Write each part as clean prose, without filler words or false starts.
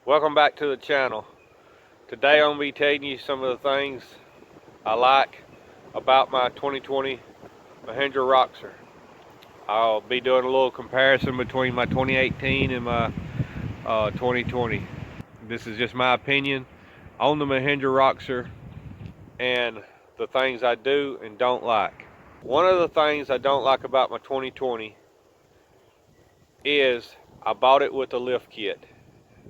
Welcome back to the channel. Today I'm going to be telling you some of the things I like about my 2020 Mahindra Roxor. I'll be doing a little comparison between my 2018 and my 2020. This is just my opinion on the Mahindra Roxor and the things I do and don't like. One of the things I don't like about my 2020 is I bought it with a lift kit.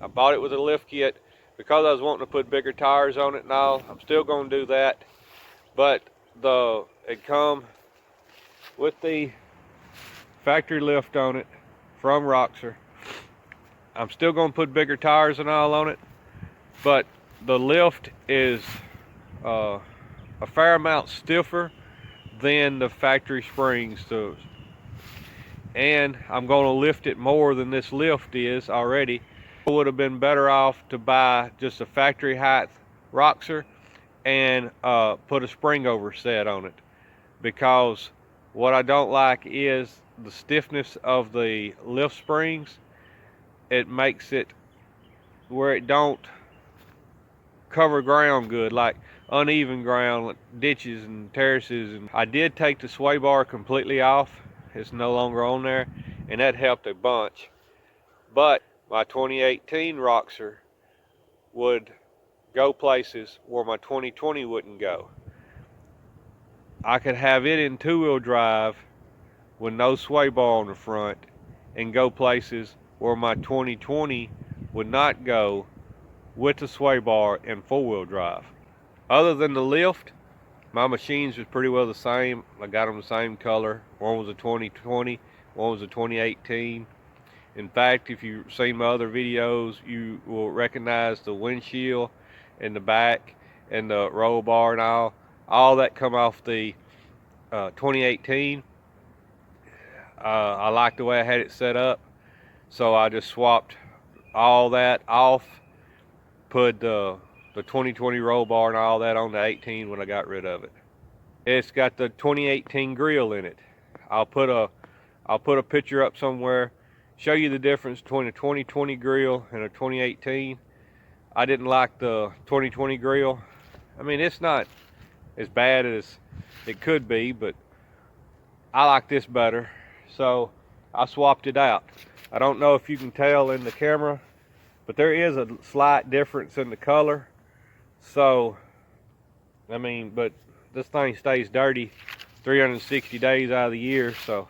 I bought it with a lift kit because I was wanting to put bigger tires on it and all. I'm still going to do that, but it come with the factory lift on it from Roxor. I'm still going to put bigger tires and all on it, but the lift is a fair amount stiffer than the factory springs. And I'm going to lift it more than this lift is already. I would have been better off to buy just a factory height Roxor and put a spring over set on it, because what I don't like is the stiffness of the lift springs. It makes it where it don't cover ground good, like uneven ground, like ditches and terraces. And I did take the sway bar completely off. It's no longer on there, and that helped a bunch. But my 2018 Roxor would go places where my 2020 wouldn't go. I could have it in two-wheel drive with no sway bar on the front and go places where my 2020 would not go with the sway bar and four-wheel drive. Other than the lift, my machines was pretty well the same. I got them the same color. One was a 2020, one was a 2018. In fact, if you've seen my other videos, you will recognize the windshield in the back and the roll bar and all that come off the 2018. I like the way I had it set up, so I just swapped all that off, put the 2020 roll bar and all that on the 18 when I got rid of it. It's got the 2018 grill in it. I'll put a picture up somewhere, show you the difference between a 2020 grill and a 2018. I didn't like the 2020 grill. I mean, it's not as bad as it could be, but I like this better, so I swapped it out. I don't know if you can tell in the camera, but there is a slight difference in the color. So, I mean, but this thing stays dirty 360 days out of the year, so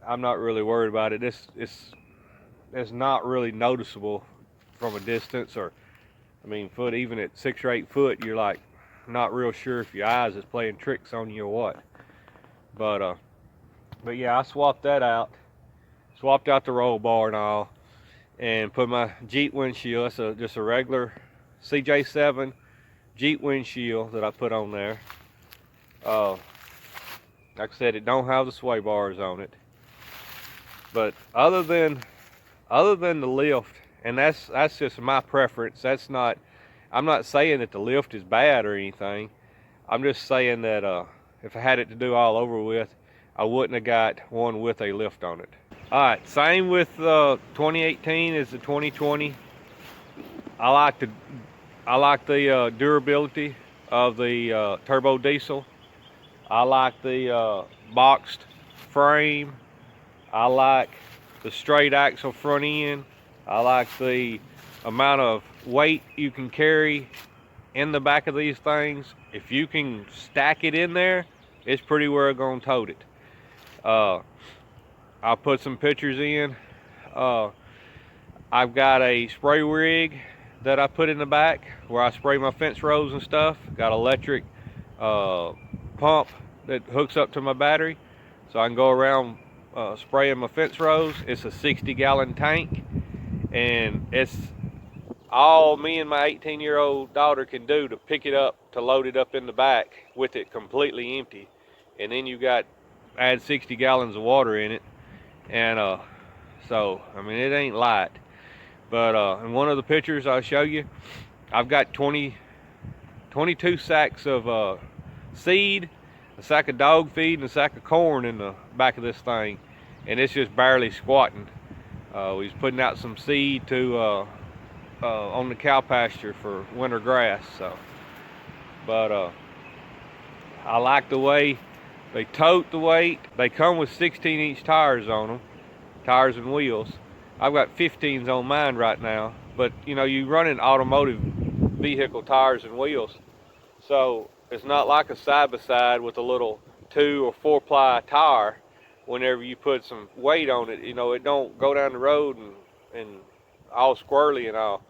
I'm not really worried about it. It's not really noticeable from a distance, or I mean, even at 6 or 8 foot, you're like not real sure if your eyes is playing tricks on you or what. But yeah, I swapped that out. Swapped out the roll bar and all, and put my Jeep windshield. That's just a regular CJ7 Jeep windshield that I put on there. Like I said, it don't have the sway bars on it. But other than the lift, and that's just my preference. I'm not saying that the lift is bad or anything. I'm just saying that if I had it to do all over with, I wouldn't have got one with a lift on it. All right, same with 2018 as the 2020. I like the durability of the turbo diesel. I like the boxed frame. I like the straight axle front end. I like the amount of weight you can carry in the back of these things. If you can stack it in there, it's pretty well gonna tote it. I'll put some pictures in. I've got a spray rig that I put in the back where I spray my fence rows and stuff. Got an electric pump that hooks up to my battery, so I can go around spraying my fence rows. It's a 60-gallon tank, and it's all me and my 18-year-old daughter can do to pick it up, to load it up in the back with it completely empty. And then you got add 60 gallons of water in it, and so I mean, it ain't light. But in one of the pictures I'll show you, I've got 22 sacks of seed, a sack of dog feed, and a sack of corn in the back of this thing, and it's just barely squatting. We was putting out some seed to on the cow pasture for winter grass. So, but I like the way they tote the weight. They come with 16-inch tires on them, tires and wheels. I've got 15s on mine right now, but you know, you run in automotive vehicle tires and wheels, so it's not like a side-by-side with a little 2 or 4 ply tire. Whenever you put some weight on it, you know, it don't go down the road and all squirrely and all.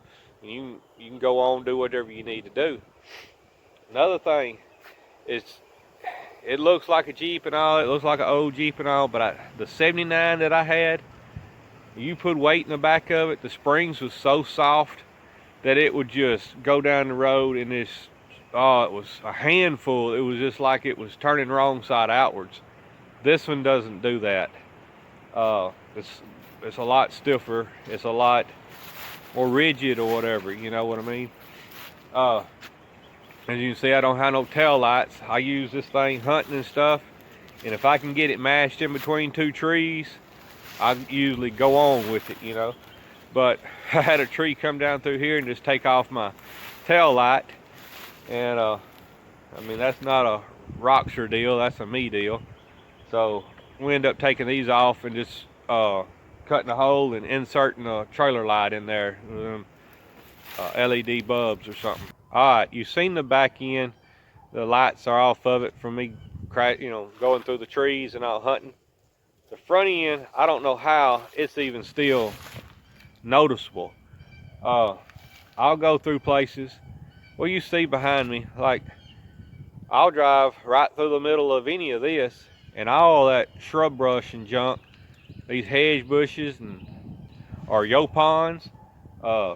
You can go on, do whatever you need to do. Another thing is, it looks like a Jeep and all, it looks like an old Jeep and all, but the 79 that I had, you put weight in the back of it, the springs was so soft that it would just go down the road, and it was a handful. It was just like it was turning wrong side outwards. This one doesn't do that. It's a lot stiffer. It's a lot more rigid or whatever, you know what I mean? As you can see, I don't have no tail lights. I use this thing hunting and stuff, and if I can get it mashed in between 2 trees, I usually go on with it, you know. But I had a tree come down through here and just take off my tail light, and I mean, that's not a Roxor deal, that's a me deal. So we end up taking these off and just cutting a hole and inserting a trailer light in there, LED bulbs or something. All right, you've seen the back end. The lights are off of it from me, you know, going through the trees and all hunting. The front end, I don't know how it's even still noticeable. I'll go through places. Well, you see behind me, like I'll drive right through the middle of any of this, and all that shrub brush and junk, these hedge bushes and or yopons.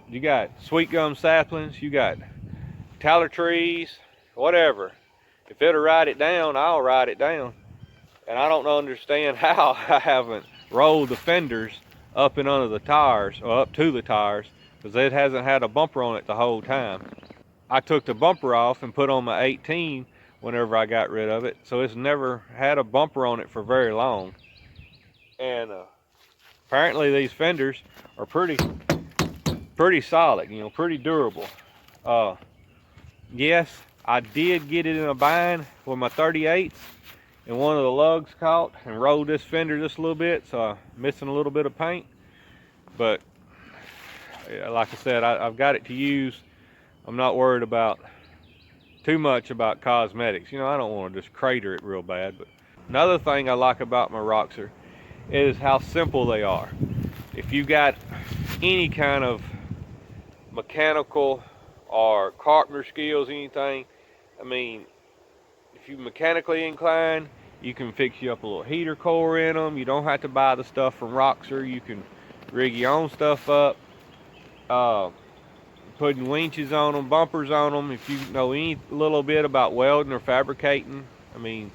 You got sweet gum saplings, you got taller trees, whatever. If it'll ride it down, I'll ride it down. And I don't understand how I haven't rolled the fenders up and under the tires, or up to the tires, because it hasn't had a bumper on it the whole time. I took the bumper off and put on my 18 whenever I got rid of it, so it's never had a bumper on it for very long. And apparently these fenders are pretty solid, you know, pretty durable. Yes, I did get it in a bind with my 38s, and one of the lugs caught and rolled this fender just a little bit, so I'm missing a little bit of paint. But like I said, I've got it to use. I'm not worried about too much about cosmetics. You know, I don't want to just crater it real bad. But another thing I like about my Roxor is how simple they are. If you got any kind of mechanical or carpenter skills, anything, I mean, if you're mechanically inclined, you can fix you up a little heater core in them. You don't have to buy the stuff from Roxor. You can rig your own stuff up. Putting winches on them, bumpers on them. If you know any little bit about welding or fabricating, I mean,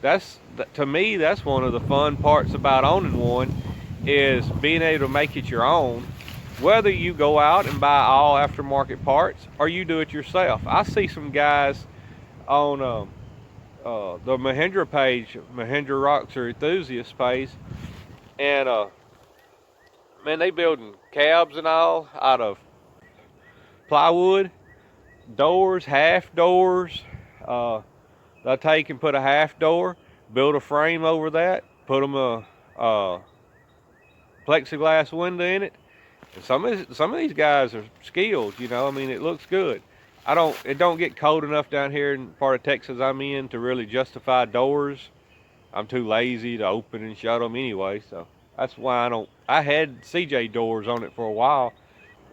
to me, that's one of the fun parts about owning one, is being able to make it your own. Whether you go out and buy all aftermarket parts or you do it yourself. I see some guys on the Mahindra page, Mahindra Roxor enthusiast page, and man, they building cabs and all out of plywood, doors, half doors. They'll take and put a half door, build a frame over that, put them a plexiglass window in it. And some of these guys are skilled, you know. I mean, it looks good. It don't get cold enough down here in part of Texas I'm in to really justify doors. I'm too lazy to open and shut them anyway, so that's why I had CJ doors on it for a while.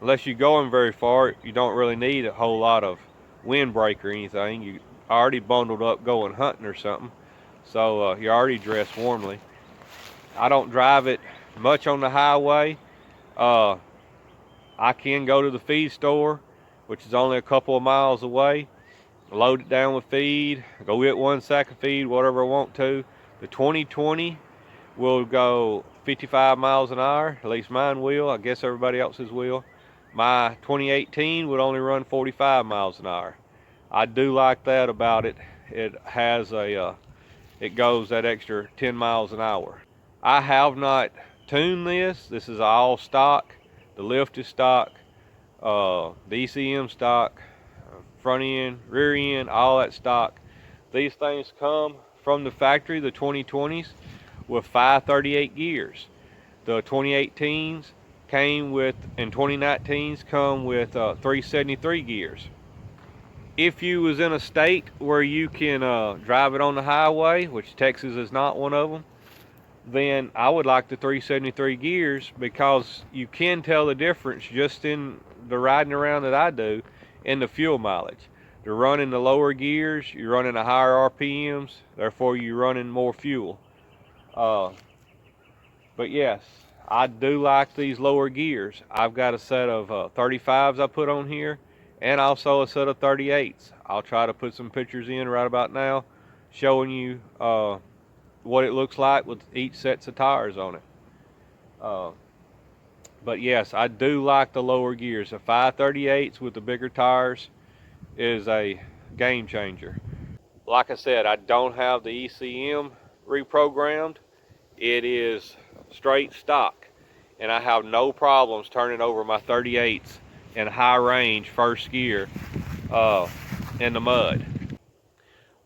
Unless you're going very far, you don't really need a whole lot of windbreak or anything. You already bundled up going hunting or something, so you're already dressed warmly. I don't drive it much on the highway. I can go to the feed store, which is only a couple of miles away, load it down with feed, go get 1 sack of feed, whatever I want to. The 2020 will go 55 miles an hour, at least mine will. I guess everybody else's will. My 2018 would only run 45 miles an hour. I do like that about it. It has it goes that extra 10 miles an hour. I have not tuned this. This is all stock. The lift is stock. the ECM stock, front end, rear end, all that stock. These things come from the factory, the 2020s, with 538 gears. The 2018s came with, and 2019s come with 373 gears. If you was in a state where you can drive it on the highway, which Texas is not one of them, then I would like the 373 gears, because you can tell the difference just in the riding around that I do in the fuel mileage. You're running the lower gears, you're running the higher RPMs, therefore you're running more fuel. But yes, I do like these lower gears. I've got a set of 35s I put on here, and also a set of 38s. I'll try to put some pictures in right about now showing you what it looks like with each sets of tires on it. But yes, I do like the lower gears. The 538s with the bigger tires is a game changer. Like I said, I don't have the ECM reprogrammed. It is straight stock, and I have no problems turning over my 38s in high range first gear in the mud.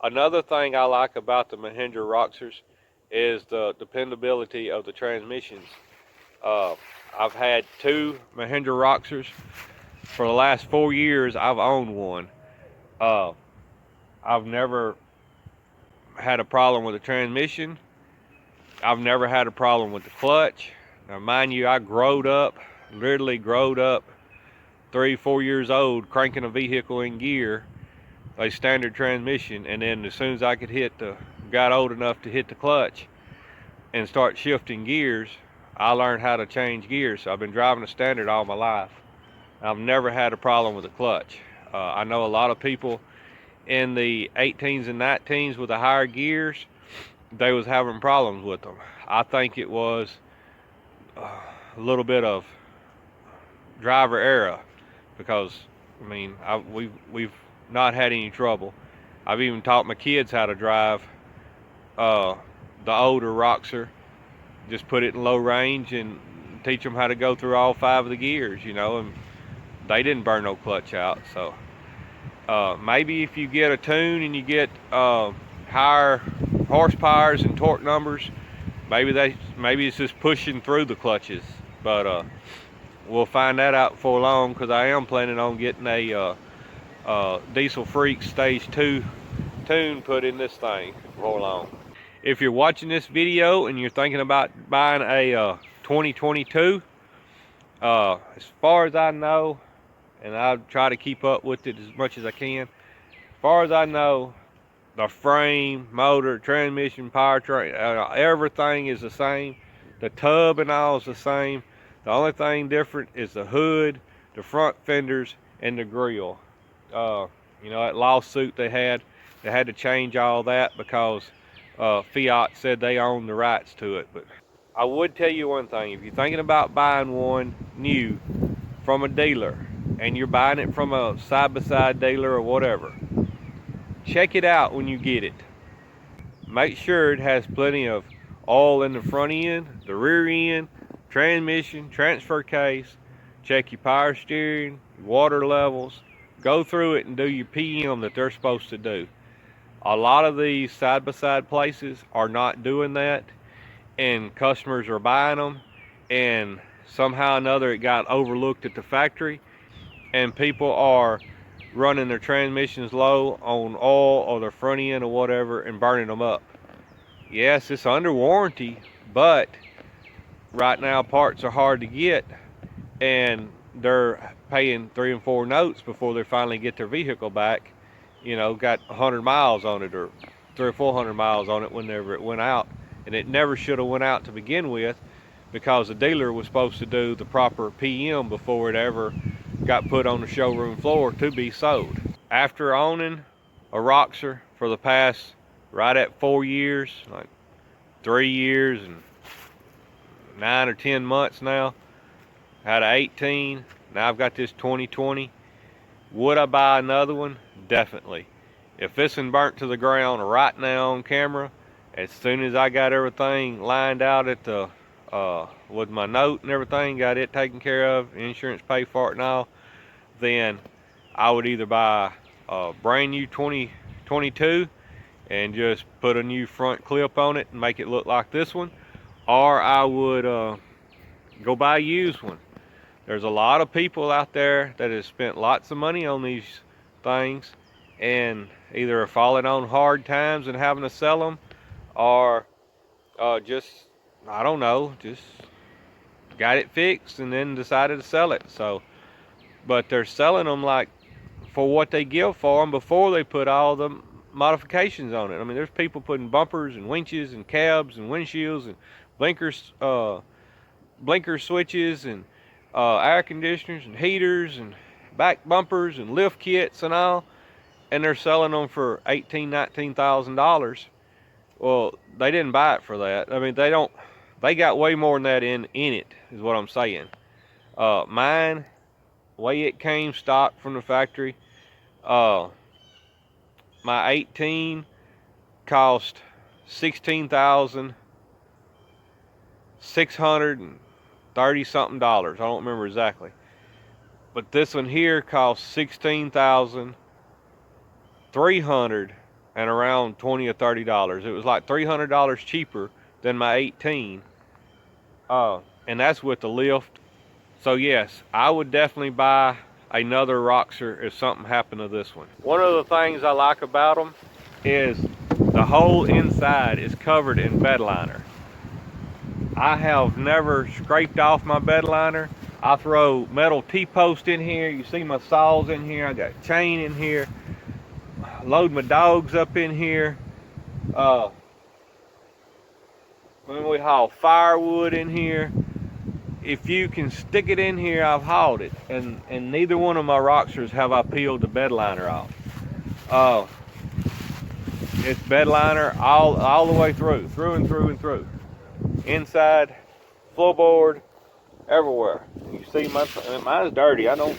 Another thing I like about the Mahindra Roxors is the dependability of the transmissions. I've had two Mahindra Roxors for the last 4 years. I've owned one. I've never had a problem with the transmission. I've never had a problem with the clutch. Now mind you, I literally growed up 3-4 years old cranking a vehicle in gear, a standard transmission, and then as soon as I got old enough to hit the clutch and start shifting gears, I learned how to change gears. So I've been driving a standard all my life. I've never had a problem with the clutch. I know a lot of people in the 18s and 19s with the higher gears, they was having problems with them. I think it was a little bit of driver error, because I mean we've not had any trouble. I've even taught my kids how to drive the older Roxor. Just put it in low range and teach them how to go through all 5 of the gears, and they didn't burn no clutch out. So maybe if you get a tune and you get higher horsepowers and torque numbers, maybe it's just pushing through the clutches. But we'll find that out before long, because I am planning on getting a Diesel Freak Stage 2 tune put in this thing before long. If you're watching this video and you're thinking about buying a 2022, as far as I know, and I'll try to keep up with it as much as I can, as far as I know, the frame, motor, transmission, powertrain, everything is the same. The tub and all is the same. The only thing different is the hood, the front fenders, and the grill. That lawsuit they had to change all that because Fiat said they own the rights to it. But I would tell you one thing: if you're thinking about buying one new from a dealer, and you're buying it from a side-by-side dealer or whatever, check it out when you get it. Make sure it has plenty of oil in the front end, the rear end, transmission, transfer case. Check your power steering, your water levels. Go through it and do your PM that they're supposed to do. A lot of these side-by-side places are not doing that, and customers are buying them, and somehow or another it got overlooked at the factory, and people are running their transmissions low on oil or their front end or whatever and burning them up. Yes, it's under warranty, but right now parts are hard to get, and they're paying 3 and 4 notes before they finally get their vehicle back. Got 100 miles on it, or 300 or 400 miles on it whenever it went out, and it never should have went out to begin with, because the dealer was supposed to do the proper PM before it ever got put on the showroom floor to be sold. After owning a Roxor for the past right at 4 years, like 3 years and 9 or 10 months now, had an 18, now I've got this 2020. Would I buy another one? Definitely. If this one burnt to the ground right now on camera, as soon as I got everything lined out at the with my note and everything, got it taken care of, insurance paid for it and all, then I would either buy a brand new 2022 and just put a new front clip on it and make it look like this one, or I would go buy a used one. There's a lot of people out there that have spent lots of money on these things and either are falling on hard times and having to sell them, or just, I don't know, just got it fixed and then decided to sell it. So, but they're selling them like for what they give for them before they put all the modifications on it. I mean, there's people putting bumpers and winches and cabs and windshields and blinkers, blinker switches and air conditioners and heaters and back bumpers and lift kits and all, and they're selling them for $18,000-$19,000. Well, they didn't buy it for that. I mean, they got way more than that in it, is what I'm saying. Mine, way it came stock from the factory, my 18 cost $16,630 something. I don't remember exactly. But this one here cost $16,300 and around $20 or $30. It was like $300 cheaper than my 18. And that's with the lift. So yes, I would definitely buy another Roxor if something happened to this one. One of the things I like about them is the whole inside is covered in bed liner. I have never scraped off my bed liner. I throw metal T-post in here. You see my saws in here. I got chain in here. Load my dogs up in here. When we haul firewood in here, if you can stick it in here, I've hauled it, and neither one of my Roxors have I peeled the bed liner off. It's bed liner all the way through and through, inside, floorboard, everywhere. You see mine's dirty. I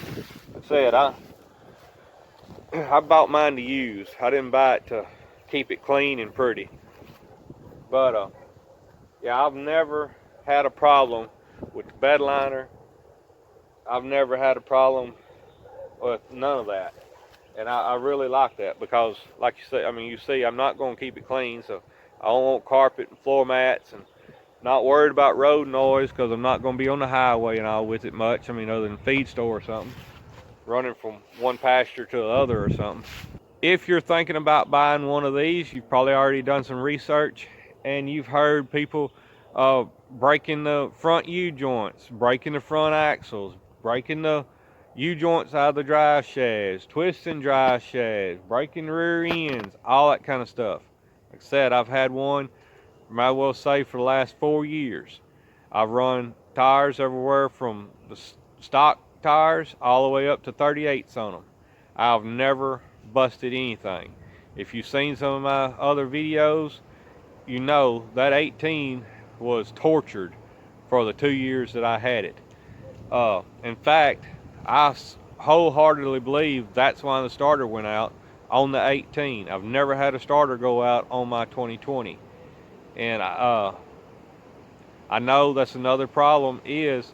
said I bought mine to use. I didn't buy it to keep it clean and pretty. But yeah, I've never had a problem with the bed liner. I've never had a problem with none of that, and I really like that, because like you say, I mean, you see, I'm not going to keep it clean, so I don't want carpet and floor mats, and not worried about road noise, because I'm not going to be on the highway and all with it much. I mean, other than feed store or something, running from one pasture to the other or something. If you're thinking about buying one of these, you've probably already done some research, and you've heard people breaking the front U-joints, breaking the front axles, breaking the U-joints out of the drive shafts, twisting drive shafts, breaking the rear ends, all that kind of stuff. Like I said, I've had one, might well say, for the last 4 years. I've run tires everywhere from the stock tires all the way up to 38s on them. I've never busted anything. If you've seen some of my other videos, you know that 18 was tortured for the 2 years that I had it. In fact, I wholeheartedly believe that's why the starter went out on the 18. I've never had a starter go out on my 2020. And I know that's another problem, is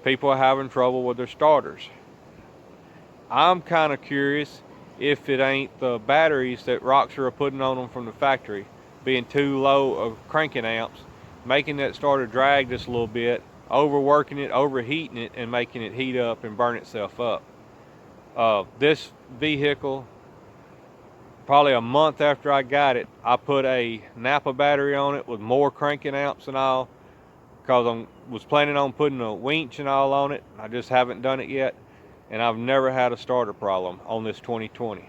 people are having trouble with their starters. I'm kind of curious if it ain't the batteries that Roxor are putting on them from the factory being too low of cranking amps, making that starter drag just a little bit, overworking it, overheating it, and making it heat up and burn itself up. This vehicle, probably a month after I got it, I put a Napa battery on it with more cranking amps and all, because I was planning on putting a winch and all on it. I just haven't done it yet, and I've never had a starter problem on this 2020.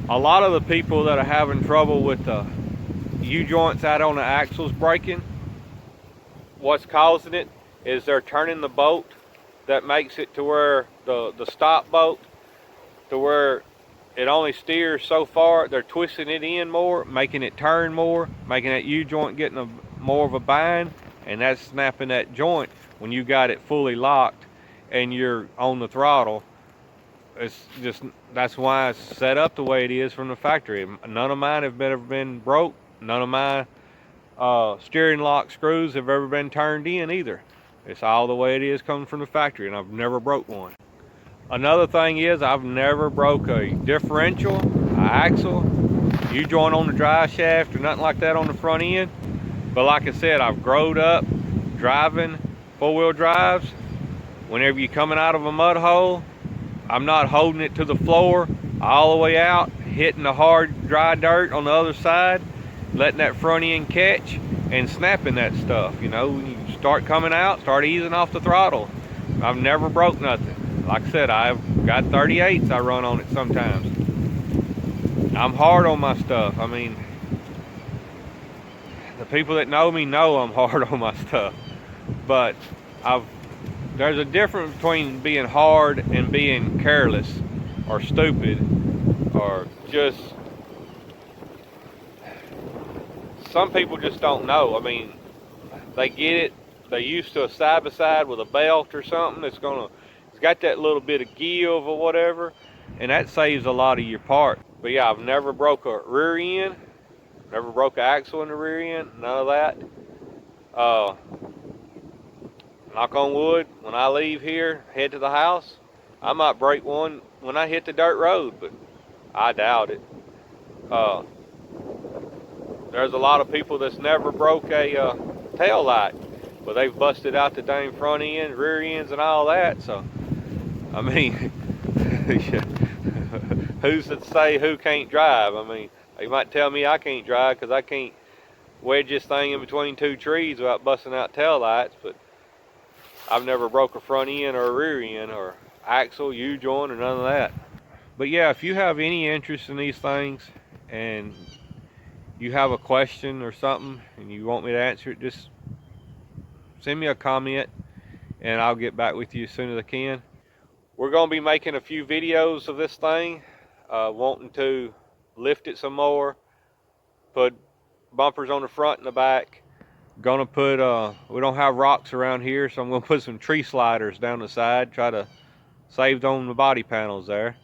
A lot of the people that are having trouble with the U-joints out on the axles breaking, what's causing it is they're turning the bolt that makes it to where the stop bolt, to where it only steers so far. They're twisting it in more, making it turn more, making that U-joint getting more of a bind, and that's snapping that joint when you got it fully locked and you're on the throttle. It's just, that's why it's set up the way it is from the factory. None of mine have ever been broke. None of my steering lock screws have ever been turned in either. It's all the way it is coming from the factory, and I've never broke one. Another thing is I've never broke a differential, a axle, U-joint on the drive shaft or nothing like that on the front end. But like I said, I've growed up driving four-wheel drives. Whenever you're coming out of a mud hole, I'm not holding it to the floor all the way out, hitting the hard dry dirt on the other side, letting that front end catch and snapping that stuff. You know, you start coming out, start easing off the throttle. I've never broke nothing. Like I said, I've got 38s I run on it sometimes. I'm hard on my stuff. I mean, the people that know me know I'm hard on my stuff. But there's a difference between being hard and being careless or stupid or just, some people just don't know. I mean, they get it, they used to a side by side with a belt or something it's got that little bit of give or whatever, and that saves a lot of your part. But yeah, I've never broke a rear end, never broke an axle in the rear end, none of that. Knock on wood, when I leave here, head to the house, I might break one when I hit the dirt road, but I doubt it. There's a lot of people that's never broke a tail light, but they've busted out the dang front end, rear ends, and all that. So, I mean, who's to say who can't drive? I mean, they might tell me I can't drive because I can't wedge this thing in between two trees without busting out tail lights, but I've never broke a front end or a rear end or axle, U-joint, or none of that. But yeah, if you have any interest in these things and you have a question or something and you want me to answer it, just send me a comment and I'll get back with you as soon as I can. We're going to be making a few videos of this thing, wanting to lift it some more, put bumpers on the front and the back. Gonna put, we don't have rocks around here, so I'm gonna put some tree sliders down the side, try to save on the body panels there.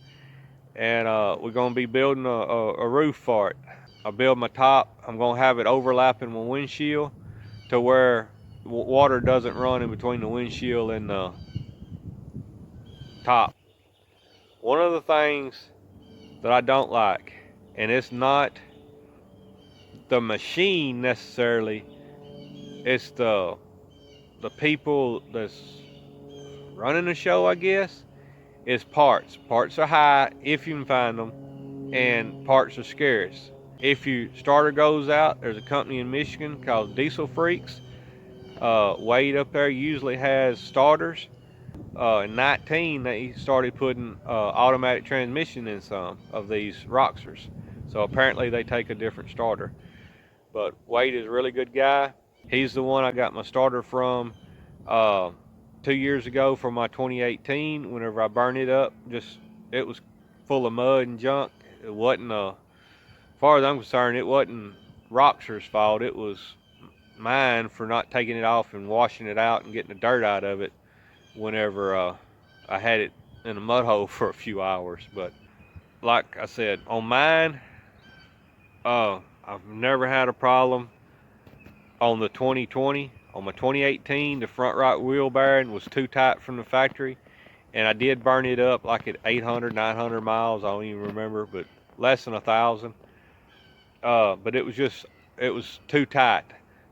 And we're gonna be building a roof for it. I'll build my top, I'm gonna have it overlapping my windshield to where water doesn't run in between the windshield and the top. One of the things that I don't like, and it's not the machine necessarily, it's the people that's running the show, I guess, is parts. Parts are high if you can find them, and parts are scarce. If your starter goes out, there's a company in Michigan called Diesel Freaks. Wade up there usually has starters. In 19, they started putting automatic transmission in some of these Roxors. So apparently they take a different starter. But Wade is a really good guy. He's the one I got my starter from 2 years ago for my 2018. Whenever I burned it up, it was full of mud and junk. It wasn't, as far as I'm concerned, it wasn't Roxor's fault. It was mine for not taking it off and washing it out and getting the dirt out of it whenever I had it in a mud hole for a few hours. But like I said, on mine, I've never had a problem. On the 2020, on my 2018, the front right wheel bearing was too tight from the factory, and I did burn it up like at 800, 900 miles. I don't even remember, but less than 1,000. But it was too tight.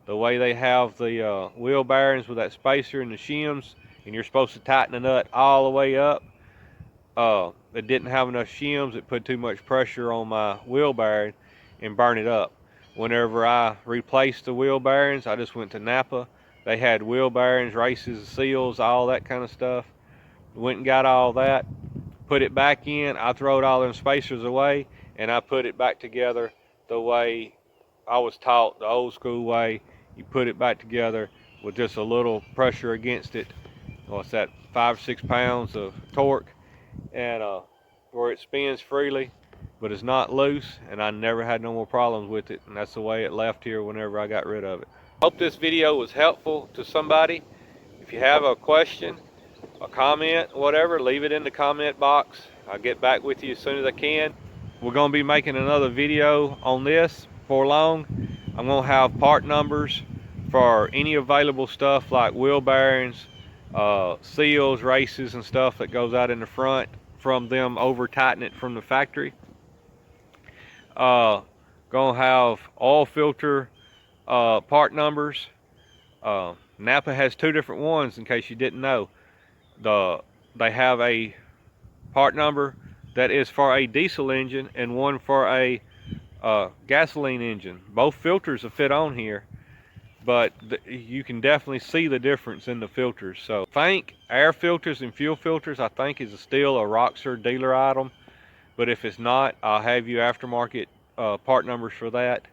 The way they have the wheel bearings with that spacer and the shims, and you're supposed to tighten the nut all the way up. It didn't have enough shims. It put too much pressure on my wheel bearing and burned it up. Whenever I replaced the wheel bearings, I just went to Napa. They had wheel bearings, races, seals, all that kind of stuff. Went and got all that, put it back in. I throwed all them spacers away, and I put it back together the way I was taught, the old school way. You put it back together with just a little pressure against it. What's that, 5 or 6 pounds of torque, and where it spins freely, but it's not loose, and I never had no more problems with it, and that's the way it left here whenever I got rid of it. Hope this video was helpful to somebody. If you have a question, a comment, whatever, leave it in the comment box. I'll get back with you as soon as I can. We're going to be making another video on this before long. I'm going to have part numbers for any available stuff like wheel bearings, seals, races, and stuff that goes out in the front from them over tightening it from the factory. Gonna have oil filter part numbers. Napa has two different ones in case you didn't know. They have a part number that is for a diesel engine and one for a gasoline engine. Both filters will fit on here, but you can definitely see the difference in the filters. So think air filters and fuel filters, I think, is still a Roxor dealer item, but if it's not, I'll have you aftermarket part numbers for that.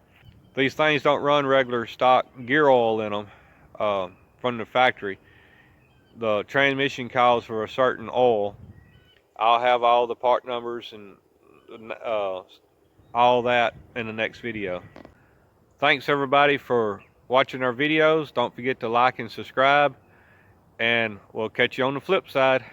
These things don't run regular stock gear oil in them from the factory. The transmission calls for a certain oil. I'll have all the part numbers and all that in the next video. Thanks everybody for watching our videos. Don't forget to like and subscribe, and we'll catch you on the flip side.